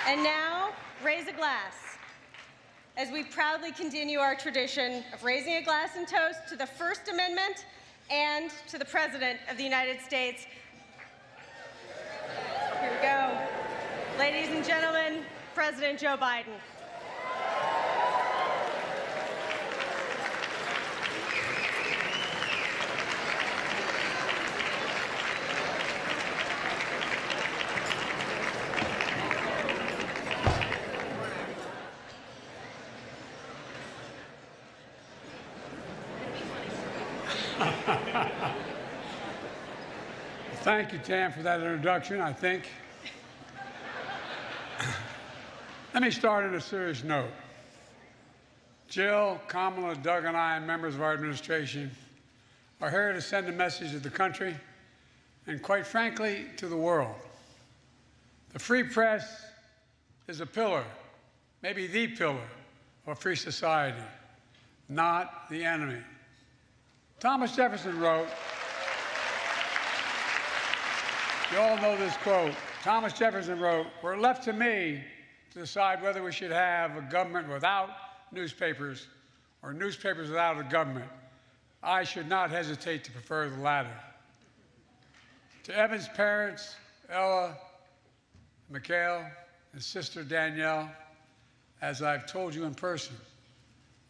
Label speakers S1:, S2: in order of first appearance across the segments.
S1: And now, raise a glass, as we proudly continue our tradition of raising a glass and toast to the First Amendment and to the President of the United States. Here we go. Ladies and gentlemen, President Joe Biden.
S2: Thank you, Tam, for that introduction, I think. Let me start on a serious note. Jill, Kamala, Doug, and I, and members of our administration, are here to send a message to the country and, quite frankly, to the world. The free press is a pillar, maybe the pillar, of a free society, not the enemy. Thomas Jefferson wrote, you all know this quote. Thomas Jefferson wrote, "We're left to me to decide whether we should have a government without newspapers or newspapers without a government. I should not hesitate to prefer the latter." To Evan's parents, Ella, Mikhail, and sister Danielle, as I've told you in person,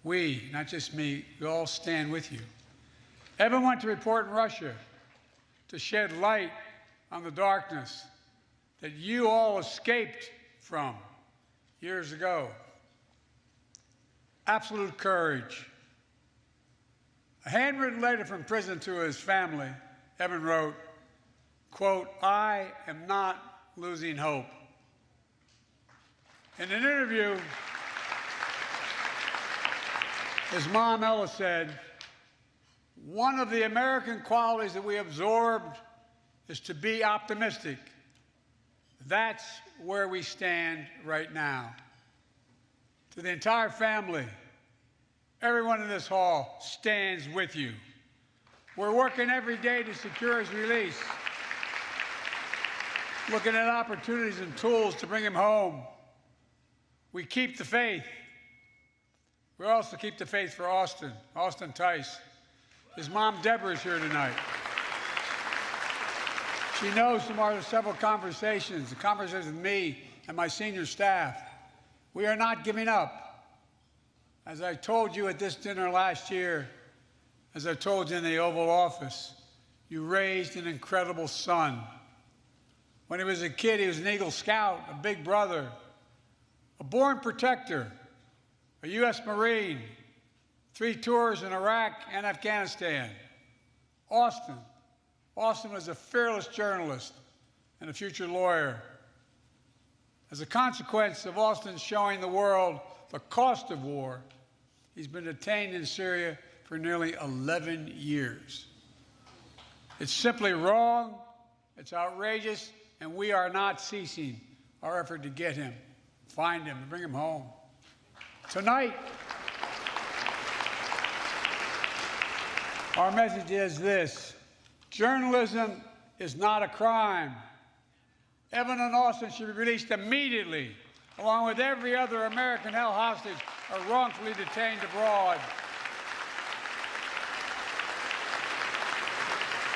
S2: we, not just me, we all stand with you. Evan went to report in Russia to shed light on the darkness that you all escaped from years ago. Absolute courage. A handwritten letter from prison to his family, Evan wrote, quote, "I am not losing hope." In an interview, his mom, Ella, said, "One of the American qualities that we absorbed is to be optimistic. That's where we stand right now." To the entire family, everyone in this hall stands with you. We're working every day to secure his release, looking at opportunities and tools to bring him home. We keep the faith. We also keep the faith for Austin Tice. His mom, Deborah, is here tonight. She knows from our several conversations, the conversations with me and my senior staff, we are not giving up. As I told you at this dinner last year, as I told you in the Oval Office, you raised an incredible son. When he was a kid, he was an Eagle Scout, a big brother, a born protector, a U.S. Marine, 3 tours in Iraq and Afghanistan. Austin was a fearless journalist and a future lawyer. As a consequence of Austin showing the world the cost of war, he's been detained in Syria for nearly 11 years. It's simply wrong, it's outrageous, and we are not ceasing our effort to get him, find him, and bring him home. Tonight, our message is this: journalism is not a crime. Evan and Austin should be released immediately, along with every other American held hostage or wrongfully detained abroad.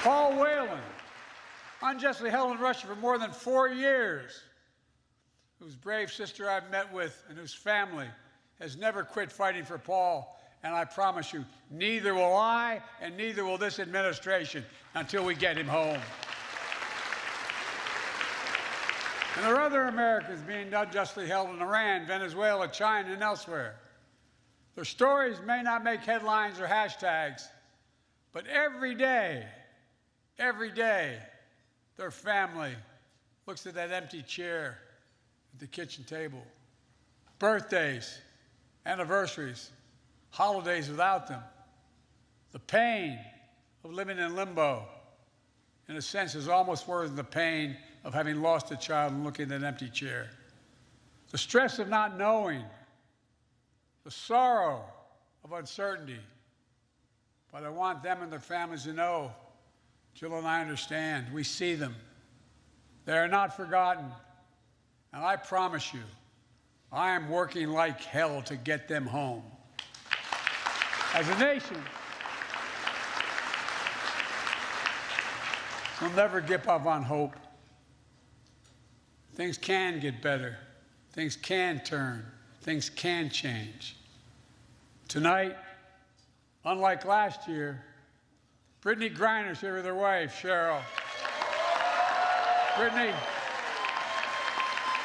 S2: Paul Whelan, unjustly held in Russia for more than 4 years, whose brave sister I've met with and whose family has never quit fighting for Paul. And I promise you, neither will I and neither will this administration until we get him home. And there are other Americans being unjustly held in Iran, Venezuela, China, and elsewhere. Their stories may not make headlines or hashtags, but every day, their family looks at that empty chair at the kitchen table. Birthdays, anniversaries, holidays without them. The pain of living in limbo, in a sense, is almost worse than the pain of having lost a child and looking at an empty chair. The stress of not knowing, the sorrow of uncertainty. But I want them and their families to know, Jill and I understand. We see them. They are not forgotten. And I promise you, I am working like hell to get them home. As a nation, we'll never give up on hope. Things can get better. Things can turn. Things can change. Tonight, unlike last year, Brittany Griner's here with her wife, Cheryl. Brittany,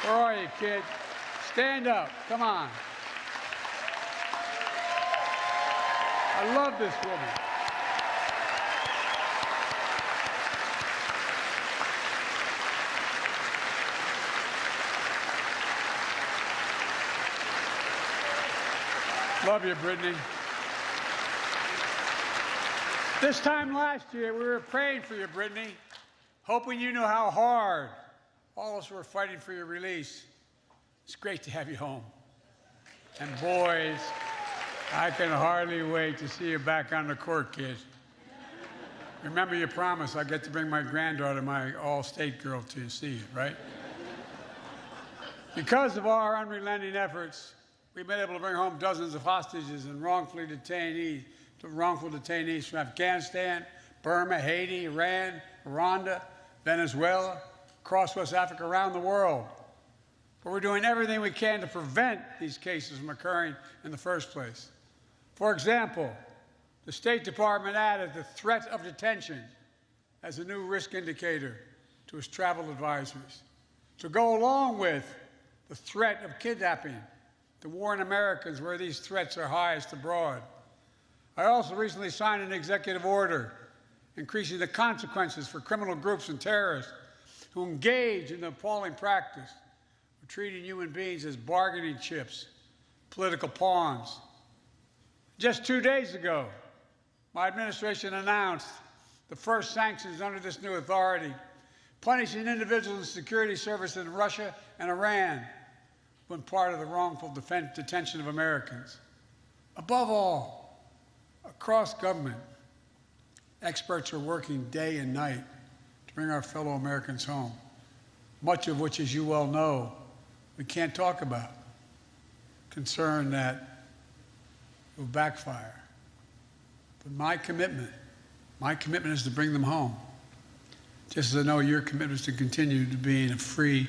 S2: where are you, kid? Stand up. Come on. I love this woman. Love you, Brittany. This time last year, we were praying for you, Brittany, hoping you knew how hard all of us were fighting for your release. It's great to have you home. And boys, I can hardly wait to see you back on the court, kid. Remember your promise, I get to bring my granddaughter, my all-state girl, to see you, right? Because of our unrelenting efforts, we've been able to bring home dozens of hostages and wrongful detainees from Afghanistan, Burma, Haiti, Iran, Rwanda, Venezuela, across West Africa, around the world. But we're doing everything we can to prevent these cases from occurring in the first place. For example, the State Department added the threat of detention as a new risk indicator to its travel advisories, to go along with the threat of kidnapping, to warn Americans where these threats are highest abroad. I also recently signed an executive order increasing the consequences for criminal groups and terrorists who engage in the appalling practice of treating human beings as bargaining chips, political pawns. Just 2 days ago, my administration announced the first sanctions under this new authority, punishing individuals in security service in Russia and Iran when part of the wrongful detention of Americans. Above all, across government, experts are working day and night to bring our fellow Americans home, much of which, as you well know, we can't talk about, concerned that it will backfire. But my commitment is to bring them home, just as I know your commitment is to continue to be in a free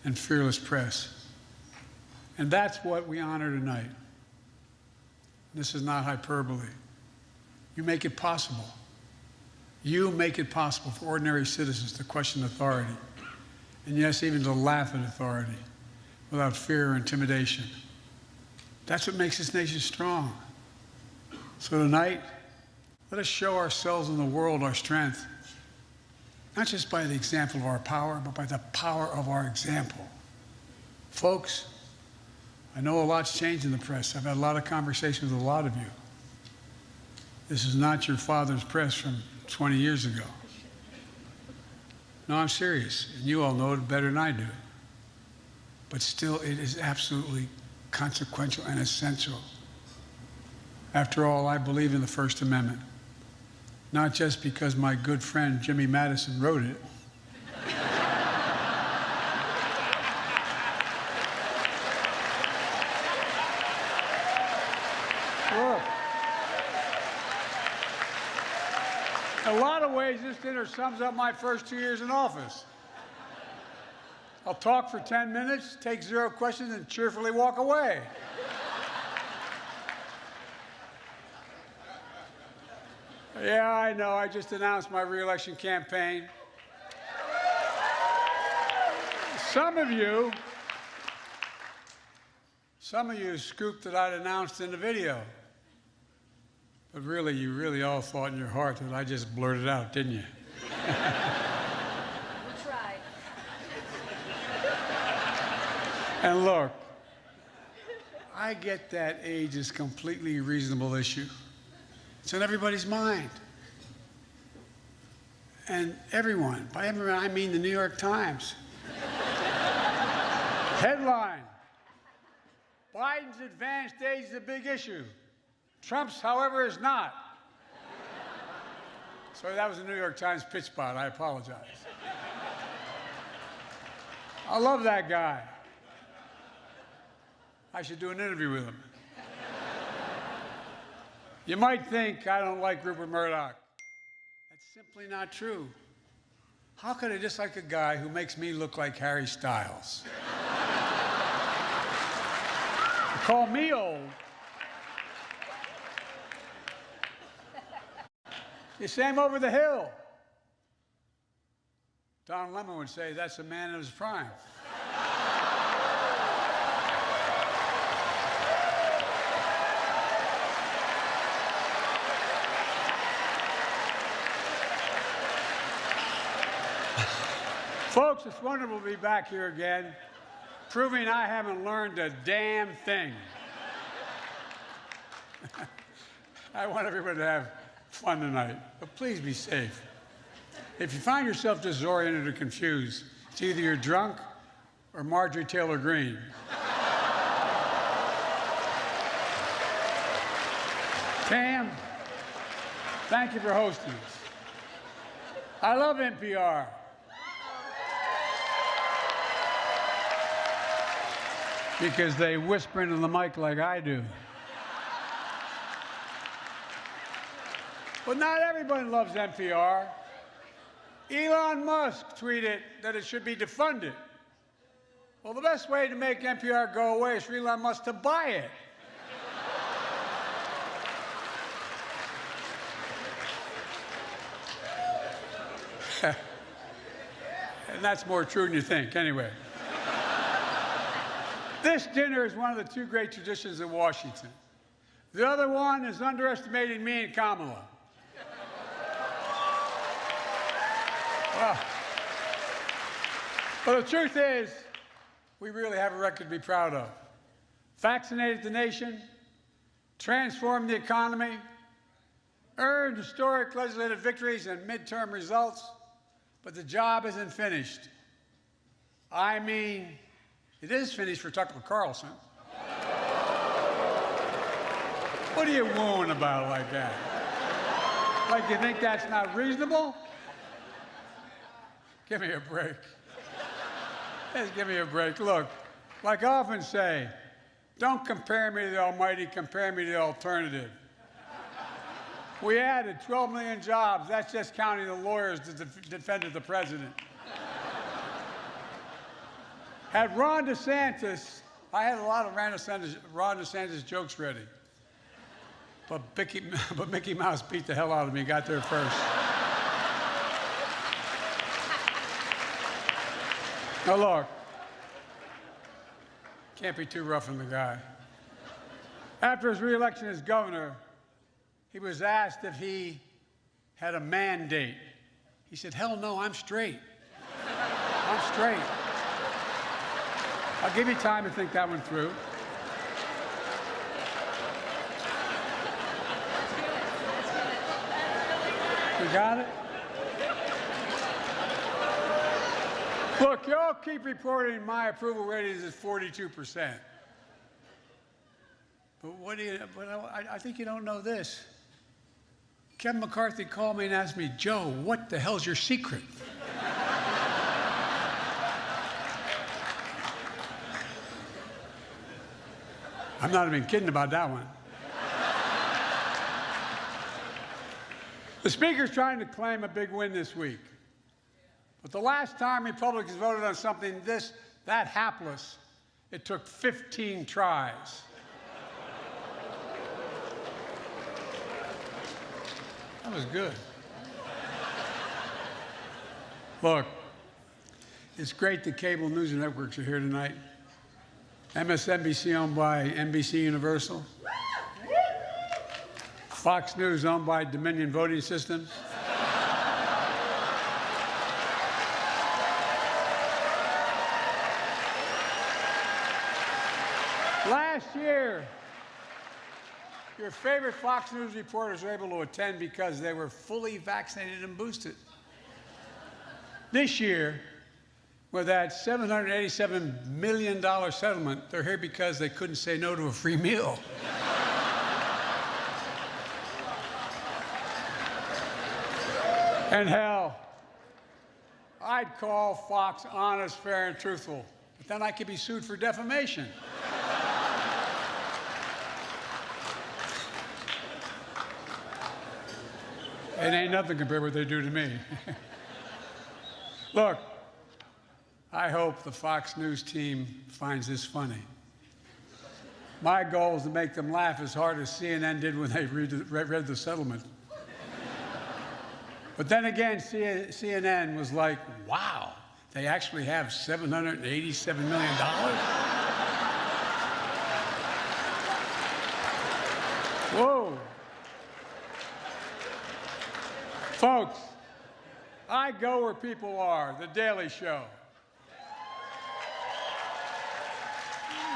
S2: and fearless press. And that's what we honor tonight. This is not hyperbole. You make it possible. You make it possible for ordinary citizens to question authority, and yes, even to laugh at authority without fear or intimidation. That's what makes this nation strong. So tonight, let us show ourselves and the world our strength, not just by the example of our power, but by the power of our example. Folks, I know a lot's changed in the press. I've had a lot of conversations with a lot of you. This is not your father's press from 20 years ago. No, I'm serious, and you all know it better than I do. But still, it is absolutely consequential and essential. After all, I believe in the First Amendment, not just because my good friend Jimmy Madison wrote it. Look, in a lot of ways, this dinner sums up my first 2 years in office. I'll talk for 10 minutes, take 0 questions, and cheerfully walk away. Yeah, I know. I just announced my re-election campaign. Some of you scooped that I'd announced in the video. But really, you really all thought in your heart that I just blurted out, didn't you?
S1: We tried.
S2: And look, I get that age is a completely reasonable issue. It's on everybody's mind. And everyone, by everyone I mean the New York Times. Headline, Biden's advanced age is a big issue. Trump's, however, is not. Sorry, that was a New York Times pitch spot. I apologize. I love that guy. I should do an interview with him. You might think I don't like Rupert Murdoch. That's simply not true. How could I dislike a guy who makes me look like Harry Styles? You call me old. You say I'm over the hill. Don Lemon would say that's a man in his prime. Folks, it's wonderful to be back here again, proving I haven't learned a damn thing. I want everyone to have fun tonight, but please be safe. If you find yourself disoriented or confused, it's either you're drunk or Marjorie Taylor Greene. Tam, thank you for hosting us. I love NPR. Because they whisper into the mic like I do. But not everyone loves NPR. Elon Musk tweeted that it should be defunded. Well, the best way to make NPR go away is for Elon Musk to buy it. And that's more true than you think, anyway. This dinner is one of the two great traditions in Washington. The other one is underestimating me and Kamala. Well, the truth is, we really have a record to be proud of. Vaccinated the nation, transformed the economy, earned historic legislative victories and midterm results, but the job isn't finished. I mean, it is finished for Tucker Carlson. What are you wooing about like that? Like you think that's not reasonable? Give me a break. Just give me a break. Look, like I often say, don't compare me to the almighty, compare me to the alternative. We added 12 million jobs. That's just counting the lawyers that defended the president. Had Ron DeSantis, I had a lot of Ron DeSantis jokes ready. But Mickey Mouse beat the hell out of me, got there first. Now look, can't be too rough on the guy. After his re-election as governor, he was asked if he had a mandate. He said, hell no, I'm straight. I'm straight. I'll give you time to think that one through. You got it? Look, y'all keep reporting my approval ratings is 42%. But I think you don't know this. Kevin McCarthy called me and asked me, Joe, what the hell's your secret? I'm not even kidding about that one. The Speaker's trying to claim a big win this week. But the last time Republicans voted on something that hapless, it took 15 tries. That was good. Look, it's great the cable news networks are here tonight. MSNBC owned by NBC Universal. Fox News owned by Dominion Voting Systems. Last year, your favorite Fox News reporters were able to attend because they were fully vaccinated and boosted. This year, with that $787 million settlement, they're here because they couldn't say no to a free meal. And hell, I'd call Fox honest, fair, and truthful, but then I could be sued for defamation. It ain't nothing compared to what they do to me. Look, I hope the Fox News team finds this funny. My goal is to make them laugh as hard as CNN did when they read the settlement. But then again, CNN was like, wow, they actually have $787 million? Whoa. Folks, I go where people are, The Daily Show.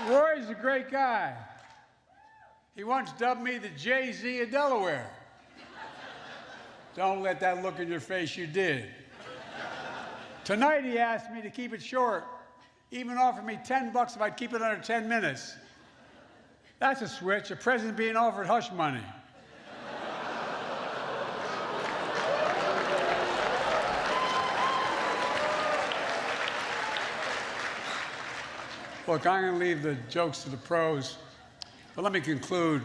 S2: Roy's a great guy. He once dubbed me the Jay-Z of Delaware. Don't let that look in your face you did. Tonight he asked me to keep it short. Even offered me $10 if I'd keep it under 10 minutes. That's a switch, a president being offered hush money. Look, I'm going to leave the jokes to the pros, but let me conclude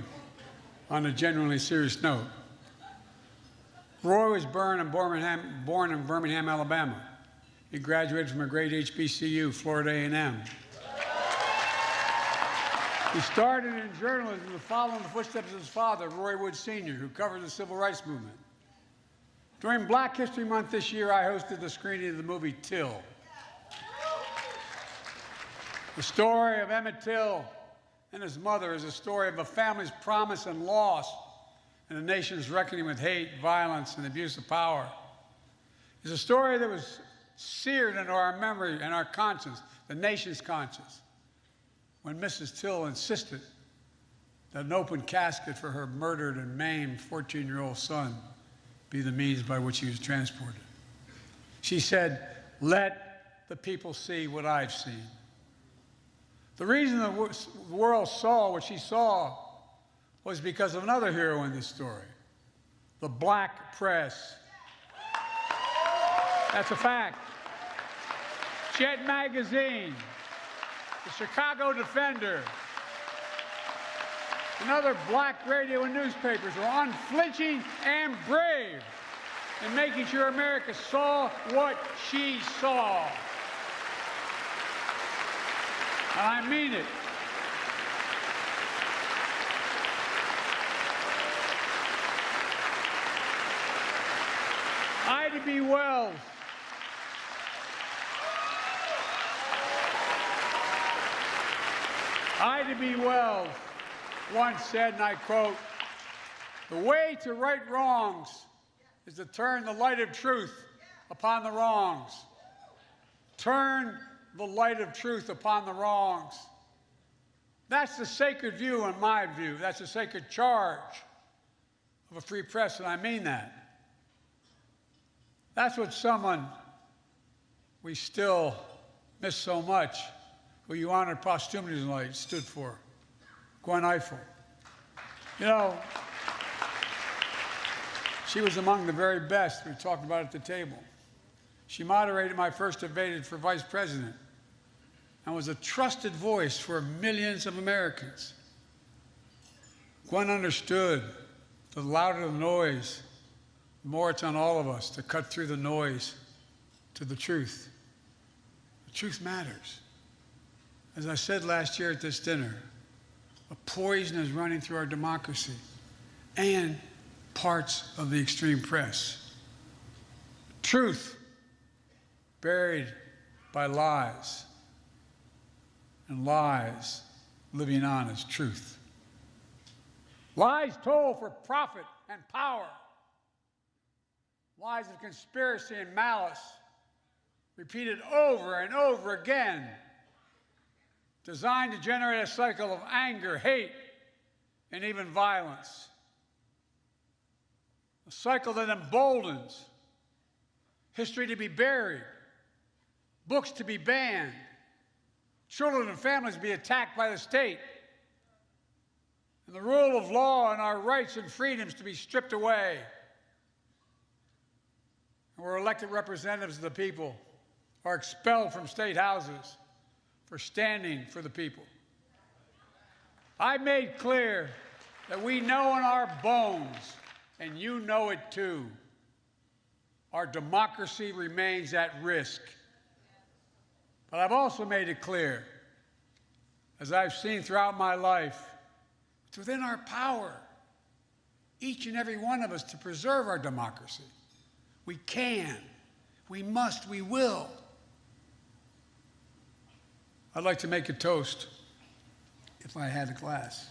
S2: on a genuinely serious note. Roy was born in Birmingham, Alabama. He graduated from a great HBCU, Florida A&M. He started in journalism to follow in the footsteps of his father, Roy Wood Sr., who covered the civil rights movement. During Black History Month this year, I hosted the screening of the movie Till. The story of Emmett Till and his mother is a story of a family's promise and loss and a nation's reckoning with hate, violence, and abuse of power. It's a story that was seared into our memory and our conscience, the nation's conscience, when Mrs. Till insisted that an open casket for her murdered and maimed 14-year-old son be the means by which he was transported. She said, "Let the people see what I've seen." The reason the world saw what she saw was because of another hero in this story, the black press. That's a fact. Jet Magazine, the Chicago Defender, and other black radio and newspapers were unflinching and brave in making sure America saw what she saw. And I mean it. Ida B. Wells once said, and I quote, "The way to right wrongs is to turn the light of truth upon the wrongs." Turn the light of truth upon the wrongs. That's the sacred view, in my view. That's the sacred charge of a free press, and I mean that. That's what someone we still miss so much, who you honored posthumously tonight, stood for, Gwen Ifill. You know, she was among the very best we talked about at the table. She moderated my first debate for vice president and was a trusted voice for millions of Americans. Gwen understood the louder the noise, the more it's on all of us to cut through the noise to the truth. The truth matters. As I said last year at this dinner, a poison is running through our democracy and parts of the extreme press. Truth buried by lies, and lies living on as truth. Lies told for profit and power. Lies of conspiracy and malice, repeated over and over again, designed to generate a cycle of anger, hate, and even violence. A cycle that emboldens history to be buried, books to be banned, children and families to be attacked by the state, and the rule of law and our rights and freedoms to be stripped away. And we're elected representatives of the people, are expelled from state houses for standing for the people. I made clear that we know in our bones, and you know it too, our democracy remains at risk. But I've also made it clear, as I've seen throughout my life, it's within our power, each and every one of us, to preserve our democracy. We can, we must, we will. I'd like to make a toast, if I had a glass.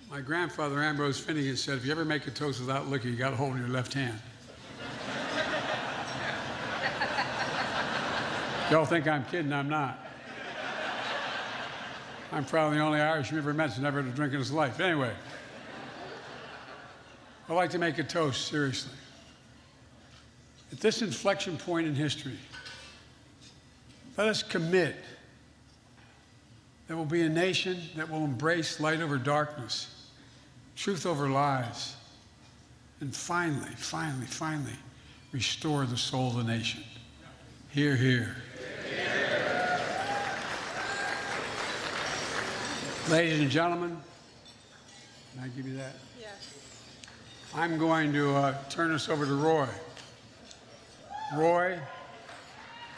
S2: My grandfather, Ambrose Finnegan, said, if you ever make a toast without looking, you got to hold it in your left hand. Y'all think I'm kidding, I'm not. I'm probably the only Irishman you've ever met who's never had a drink in his life. Anyway, I'd like to make a toast, seriously. At this inflection point in history, let us commit there will be a nation that will embrace light over darkness, truth over lies, and finally, restore the soul of the nation. Hear, hear. Ladies and gentlemen, can I give you that?
S1: Yes.
S2: I'm going to turn this over to Roy. Roy,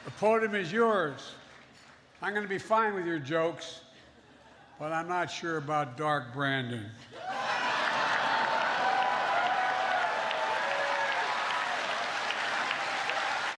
S2: the podium is yours. I'm going to be fine with your jokes, but I'm not sure about dark Brandon.